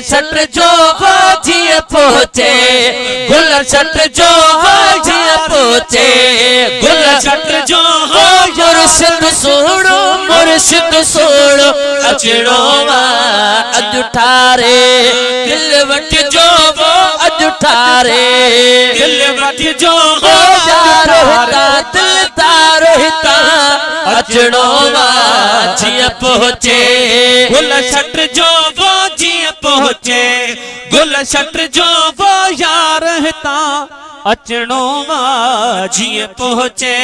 छट जो जीअं पहुचे गुल छट जो जीअं पहुचे गुल छट जो मुर्शिद सोणो अचणो अज ठारे दिल वट जो अज ठारे दिल वट जो दिलदार हिता अचणो जीअं पहुचे गुल छट जो जीअं पहुचे गुल छट जो यार हिता अचणो जीअं पहुचे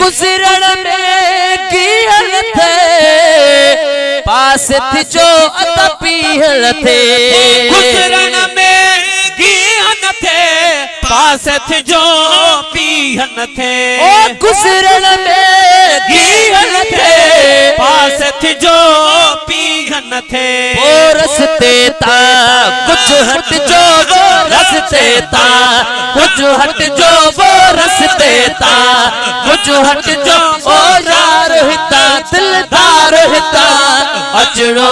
गुज़रण में कीअं थे पास थिजो अत पीहल थे गुज़रण में कीअं थे पास थिजो पीहन थे ओ गुज़रण में कीअं थे पास थिजो पीहन थे ओ रस्ते ता कुछ हट जो रस्ते ता कुछ हट जो रस्ते ता कुछ हट जो ओ यार हिता दिलदार हिता अचणो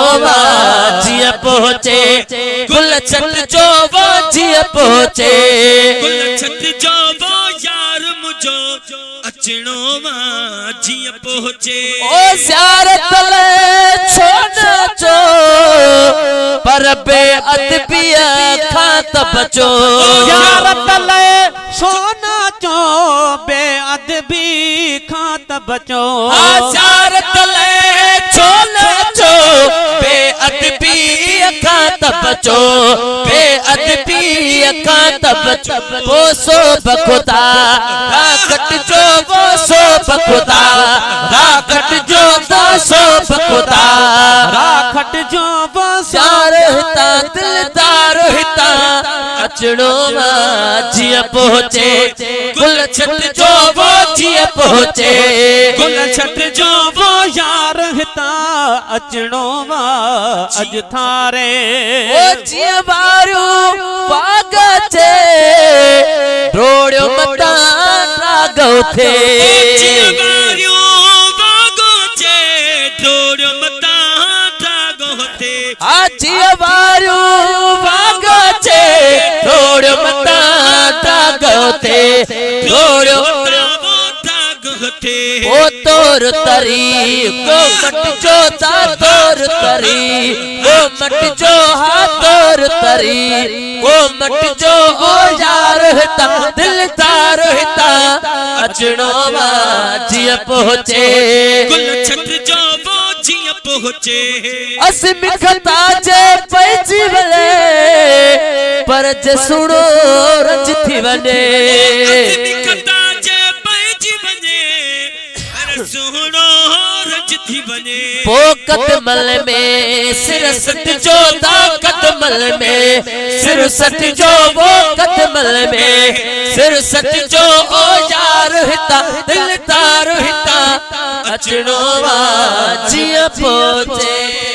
जीअं पहुचे गुल छट जो जीअं पहुचे गुल छट जो यार मुझो अचणो जीअं पहुचे ओ ज़ियारत ले छो न अचो पर बेअदबीअ खां त बचो ज़ियारत ले छो न अचो बेअदबी खां त बचो ज़ियारत ले छो न अचो बेअदबी खां त बचो बेअदबी खां त बचो वो सो बखुदा राखट जो वो सो बखुदा राखट जो सो बखुदा राखट जो वो यार हिता दिलदार हिता अचणो जीअं पहुचे गुल छट जो जीअं पहुचे गुल छट जो यार हिता अचणो अज थारे ओ जीअं वारू बाग चे रोड़ियो मता रागो थे जीअं वारू बाग चे रोड़ियो मता रागो थे आ जीअं वारू बाग चे रोड़ियो मता रागो थे रोड़ियो ओ तोर तरी को मट जो ता तोर तरी ओ मट जो हा तोर तरी ओ मट जो ओ यार हिता दिलदार हिता अचणो जीअं पहुचे गुल छट जो जीअं पहुचे अस मिखता जे पैजी वले पर जे सुणो रंज थी वने अस मिखता जे पैजी वने सुनो रज थी बने पो कदमल में सिर सट जो ता कदमल में सिर सट जो वो कदमल में सिर सट जो ओ यार हिता दिलदार हिता अचणो जीअं पहुचे।